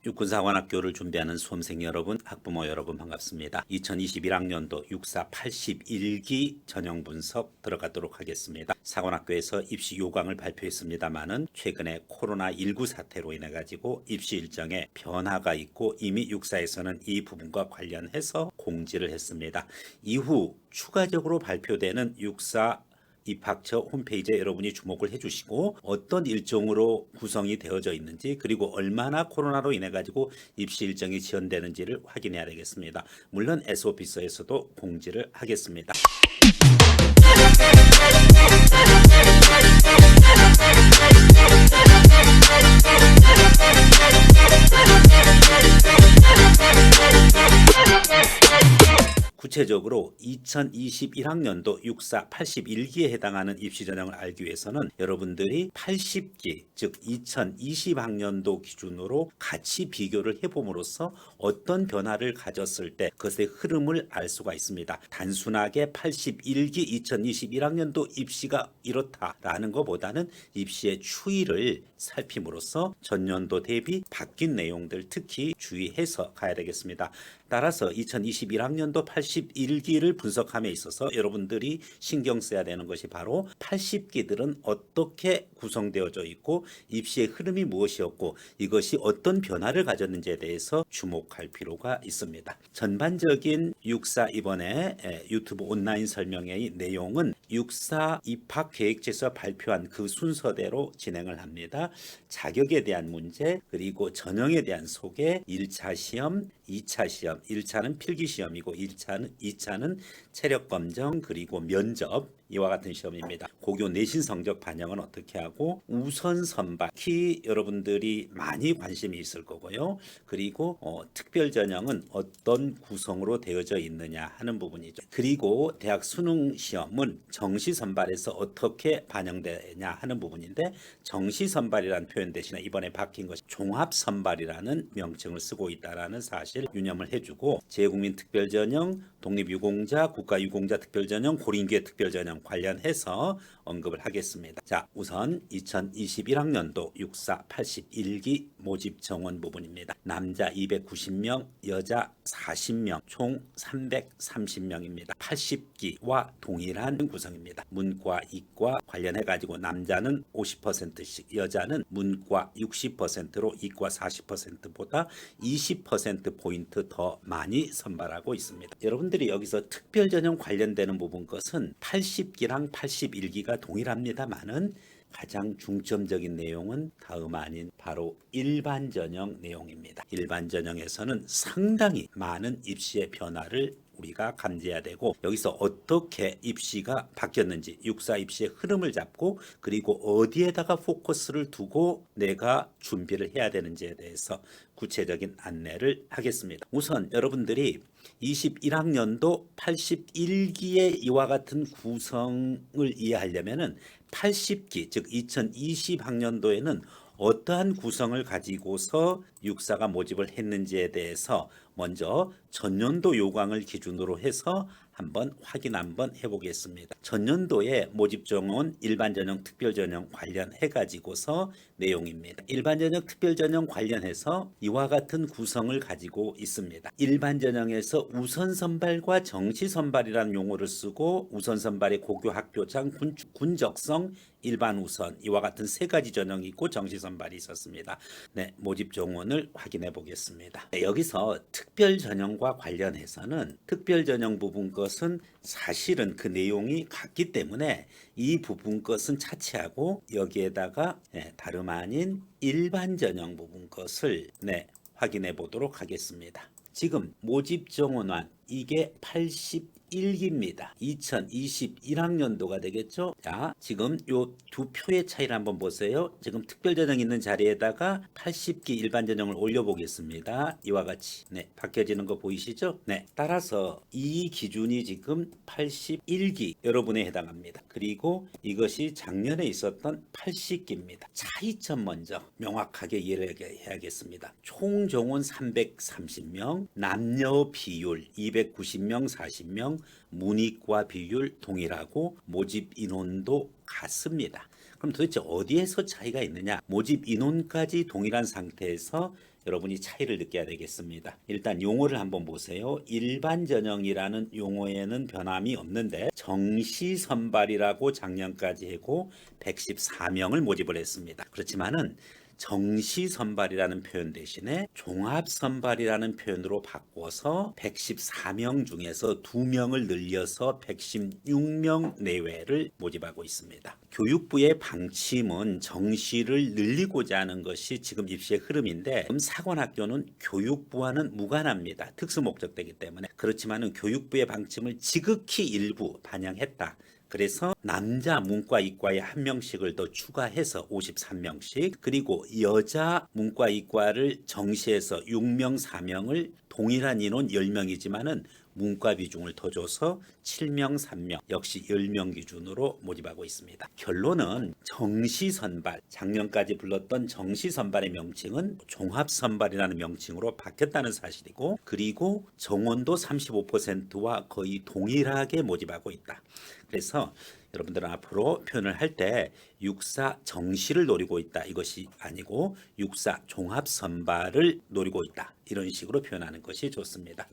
육군사관학교를 준비하는 수험생 여러분, 학부모 여러분 반갑습니다. 2021학년도 육사 81기 전형 분석 들어가도록 하겠습니다. 사관학교에서 입시 요강을 발표했습니다만은 최근에 코로나19 사태로 인해 가지고 입시 일정에 변화가 있고 이미 육사에서는 이 부분과 관련해서 공지를 했습니다. 이후 추가적으로 발표되는 육사 입학처 홈페이지에 여러분이 주목을 해주시고 어떤 일정으로 구성이 되어져 있는지 그리고 얼마나 코로나로 인해 가지고 입시 일정이 지연되는지를 확인해야 되겠습니다. 물론 SOP서에서도 공지를 하겠습니다. 구체적으로 2021학년도 육사 81기에 해당하는 입시 전형을 알기 위해서는 여러분들이 80기 즉 2020학년도 기준으로 같이 비교를 해봄으로써 어떤 변화를 가졌을 때 그것의 흐름을 알 수가 있습니다. 단순하게 81기 2021학년도 입시가 이렇다라는 것보다는 입시의 추이를 살핌으로써 전년도 대비 바뀐 내용들 특히 주의해서 가야 되겠습니다. 따라서 2021학년도 81기를 분석함에 있어서 여러분들이 신경 써야 되는 것이 바로 80기들은 어떻게 구성되어져 있고 입시의 흐름이 무엇이었고 이것이 어떤 변화를 가졌는지에 대해서 주목할 필요가 있습니다. 전반적인 육사 이번에 유튜브 온라인 설명회의 내용은 육사 입학 계획지에서 발표한 그 순서대로 진행을 합니다. 자격에 대한 문제 그리고 전형에 대한 소개 1차 시험 2차 시험 1차는 필기시험이고 2차는 체력검정 그리고 면접 이와 같은 시험입니다. 고교 내신 성적 반영은 어떻게 하고 우선 선발 특히 여러분들이 많이 관심이 있을 거고요. 그리고 특별 전형은 어떤 구성으로 되어져 있느냐 하는 부분이죠. 그리고 대학 수능 시험은 정시 선발에서 어떻게 반영되냐 하는 부분인데 정시 선발이라는 표현 대신에 이번에 바뀐 것이 종합 선발이라는 명칭을 쓰고 있다라는 사실 유념을 해주고 재외국민 특별 전형, 독립유공자, 국가유공자 특별 전형, 고린계 특별 전형 관련해서 언급을 하겠습니다. 자, 우선 2021학년도 육사 81기 모집 정원 부분입니다. 남자 290명, 여자 40명, 총 330명입니다. 80기와 동일한 구성입니다. 문과, 이과 관련해 가지고 남자는 50%씩, 여자는 문과 60%로 이과 40%보다 20%포인트 더 많이 선발하고 있습니다. 여러분들이 여기서 특별 전형 관련되는 부분 것은 80기랑 81기가 동일합니다만은 가장 중점적인 내용은 다음 아닌 바로 일반 전형 내용입니다. 일반 전형에서는 상당히 많은 입시의 변화를 우리가 감지해야 되고 여기서 어떻게 입시가 바뀌었는지 육사 입시의 흐름을 잡고 그리고 어디에다가 포커스를 두고 내가 준비를 해야 되는지에 대해서 구체적인 안내를 하겠습니다. 우선 여러분들이 21학년도 81기의 이와 같은 구성을 이해하려면은 80기 즉 2020학년도에는 어떠한 구성을 가지고서 육사가 모집을 했는지에 대해서 먼저 전년도 요강을 기준으로 해서 한번 확인 한번 해보겠습니다. 전년도에 모집 정원 일반 전형 특별 전형 관련해 가지고서 내용입니다. 일반 전형 특별 전형 관련해서 이와 같은 구성을 가지고 있습니다. 일반 전형에서 우선 선발과 정시 선발이라는 용어를 쓰고 우선 선발의 고교 학교장 군적성 일반 우선 이와 같은 세 가지 전형이 있고 정시 선발이 있었습니다. 네, 모집 정원을 확인해 보겠습니다. 네, 여기서 특별 전형과 관련해서는 특별 전형 부분 것은 사실은 그 내용이 같기 때문에 이 부분 것은 차치하고 여기에다가 다름 아닌 일반 전형 부분 것을 확인해 보도록 하겠습니다. 지금 모집 정원안 이게 81기입니다. 2021학년도가 되겠죠. 자, 지금 요 두 표의 차이를 한번 보세요. 지금 특별 전형 있는 자리에다가 80기 일반 전형을 올려보겠습니다. 이와 같이 바뀌어지는 거 보이시죠? 따라서 이 기준이 지금 81기 여러분에 해당합니다. 그리고 이것이 작년에 있었던 80기입니다. 차이점 먼저 명확하게 이해를 해야겠습니다. 총 정원 330명, 남녀 비율 290명, 40명, 문이과 비율 동일하고 모집 인원도 같습니다. 그럼 도대체 어디에서 차이가 있느냐? 모집 인원까지 동일한 상태에서 여러분이 차이를 느껴야 되겠습니다. 일단 용어를 한번 보세요. 일반 전형이라는 용어에는 변함이 없는데 정시 선발이라고 작년까지 하고 114명을 모집을 했습니다. 그렇지만은 정시 선발이라는 표현 대신에 종합 선발이라는 표현으로 바꿔서 114명 중에서 2명을 늘려서 116명 내외를 모집하고 있습니다. 교육부의 방침은 정시를 늘리고자 하는 것이 지금 입시의 흐름인데 사관학교는 교육부와는 무관합니다. 특수 목적되기 때문에. 그렇지만은 교육부의 방침을 지극히 일부 반영했다. 그래서 남자 문과 이과에 한 명씩을 더 추가해서 53명씩, 그리고 여자 문과 이과를 정시해서 6명 4명을 동일한 인원 10명이지만은 문과 비중을 더 줘서 7명 3명, 역시 10명 기준으로 모집하고 있습니다. 결론은 정시 선발, 작년까지 불렀던 정시 선발의 명칭은 종합 선발이라는 명칭으로 바뀌었다는 사실이고, 그리고 정원도 35%와 거의 동일하게 모집하고 있다. 그래서 여러분들은 앞으로 표현을 할 때 육사 정시를 노리고 있다, 이것이 아니고 육사 종합 선발을 노리고 있다, 이런 식으로 표현하는 것이 좋습니다.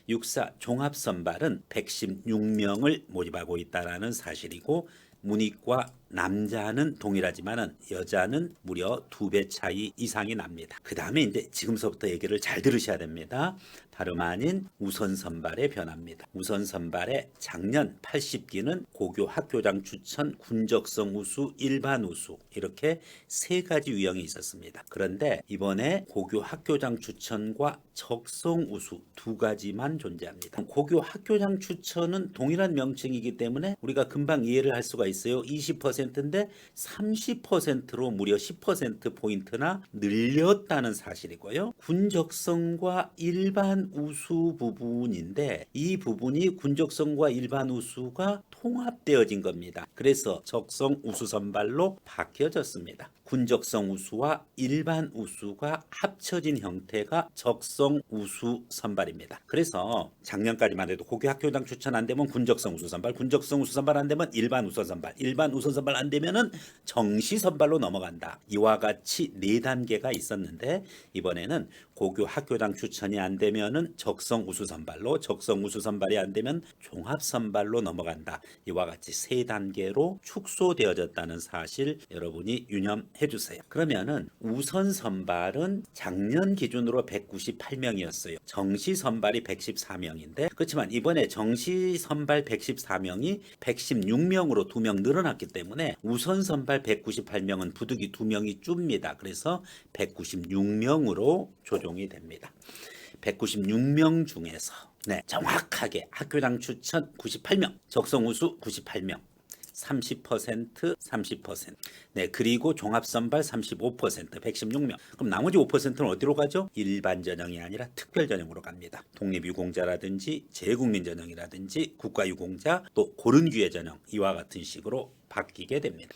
육사 종합 선발은 116명을 모집하고 있다는 사실이고, 문이과 남자는 동일하지만은 여자는 무려 2배 차이 이상이 납니다. 그 다음에 이제 지금서부터 얘기를 잘 들으셔야 됩니다. 다름 아닌 우선 선발의 변화입니다. 우선 선발의 작년 80기는 고교 학교장 추천, 군적성 우수, 일반 우수, 이렇게 3가지 유형이 있었습니다. 그런데 이번에 고교 학교장 추천과 적성 우수 2가지만 존재합니다. 고교 학교장 추천은 동일한 명칭이기 때문에 우리가 금방 이해를 할 수가 있어요. 20%인데 30%로 무려 10%포인트나 늘렸다는 사실이고요. 군적성과 일반 우수 부분인데 이 부분이 군적성과 일반 우수가 통합되어진 겁니다. 그래서 적성 우수 선발로 바뀌어졌습니다. 군적성 우수와 일반 우수가 합쳐진 형태가 적성 우수 선발입니다. 그래서 작년까지만 해도 고교 학교장 추천 안 되면 군적성 우수 선발, 군적성 우수 선발 안 되면 일반 우선 선발, 일반 우선 선발 안 되면은 정시 선발로 넘어간다. 이와 같이 4단계가 있었는데 이번에는 고교 학교장 추천이 안 되면은 적성 우수 선발로, 적성 우수 선발이 안 되면 종합 선발로 넘어간다. 이와 같이 3단계로 축소되어졌다는 사실 여러분이 유념해 주세요. 그러면은 우선 선발은 작년 기준으로 198명이었어요. 정시 선발이 114명인데, 그렇지만 이번에 정시 선발 114명이 116명으로 2명 늘어났기 때문에 우선 선발 198명은 부득이 2명이 줍니다. 그래서 196명으로 조정이 됩니다. 196명 중에서 정확하게 학교장 추천 98명, 적성 우수 98명, 30%. 그리고 종합선발 35%, 116명. 그럼 나머지 5%는 어디로 가죠? 일반 전형이 아니라 특별 전형으로 갑니다. 독립유공자라든지 재국민 전형이라든지 국가유공자, 또 고른기회 전형, 이와 같은 식으로 바뀌게 됩니다.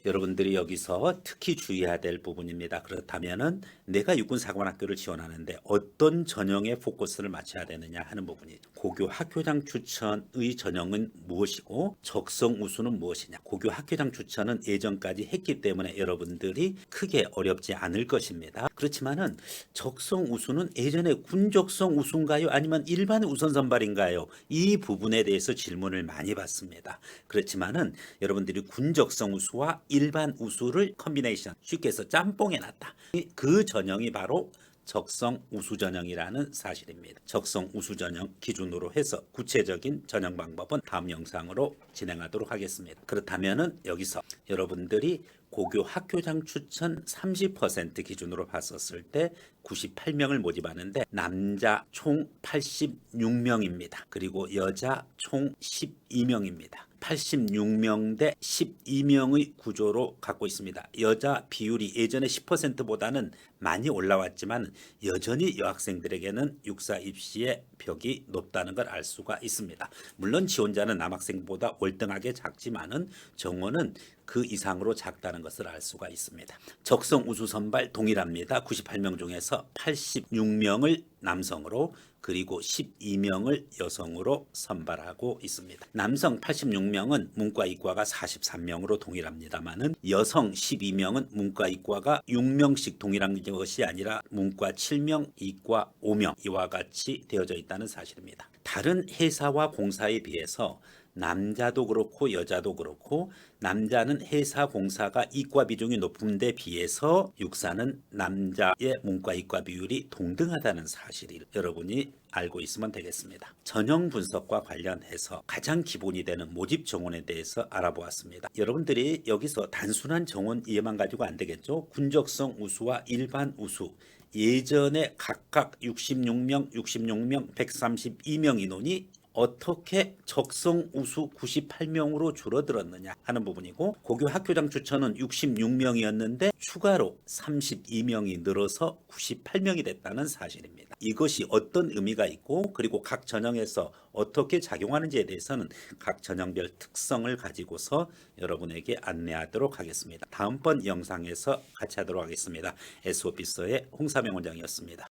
여러분들이 여기서 특히 주의해야 될 부분입니다. 그렇다면은 내가 육군사관학교를 지원하는데 어떤 전형에 포커스를 맞춰야 되느냐 하는 부분이죠. 고교 학교장 추천의 전형은 무엇이고 적성 우수는 무엇이냐. 고교 학교장 추천은 예전까지 했기 때문에 여러분들이 크게 어렵지 않을 것입니다. 그렇지만은 적성 우수는 예전에 군적성 우수인가요? 아니면 일반 우선 선발인가요? 이 부분에 대해서 질문을 많이 받습니다. 그렇지만은 여러분들이 군적성 우수와 일반 우수를 컨비네이션, 쉽게 해서 짬뽕해 놨다. 그 전형이 바로 적성 우수 전형이라는 사실입니다. 적성 우수 전형 기준으로 해서 구체적인 전형 방법은 다음 영상으로 진행하도록 하겠습니다. 그렇다면은 여기서 여러분들이 고교 학교장 추천 30% 기준으로 봤었을 때 98명을 모집하는데 남자 총 86명입니다. 그리고 여자 총 12명입니다. 86명 대 12명의 구조로 갖고 있습니다. 여자 비율이 예전에 10%보다는 많이 올라왔지만 여전히 여학생들에게는 육사 입시의 벽이 높다는 걸 알 수가 있습니다. 물론 지원자는 남학생보다 월등하게 작지만은 정원은 그 이상으로 작다는 것을 알 수가 있습니다. 적성 우수 선발 동일합니다. 98명 중에서 86명을 남성으로 그리고 12명을 여성으로 선발하고 있습니다. 남성 86명은 문과 이과가 43명으로 동일합니다만은 여성 12명은 문과 이과가 6명씩 동일한 것이 아니라 문과 7명, 이과 5명 이와 같이 되어져 있다는 사실입니다. 다른 회사와 공사에 비해서 남자도 그렇고 여자도 그렇고 남자는 회사 공사가 이과 비중이 높은 데 비해서 육사는 남자의 문과 이과 비율이 동등하다는 사실을 여러분이 알고 있으면 되겠습니다. 전형 분석과 관련해서 가장 기본이 되는 모집 정원에 대해서 알아보았습니다. 여러분들이 여기서 단순한 정원 이해만 가지고 안 되겠죠. 군적성 우수와 일반 우수 예전에 각각 66명, 66명, 132명 인원이 어떻게 적성 우수 98명으로 줄어들었느냐 하는 부분이고 고교 학교장 추천은 66명이었는데 추가로 32명이 늘어서 98명이 됐다는 사실입니다. 이것이 어떤 의미가 있고 그리고 각 전형에서 어떻게 작용하는지에 대해서는 각 전형별 특성을 가지고서 여러분에게 안내하도록 하겠습니다. 다음번 영상에서 같이 하도록 하겠습니다. S오피서의 홍사명 원장이었습니다.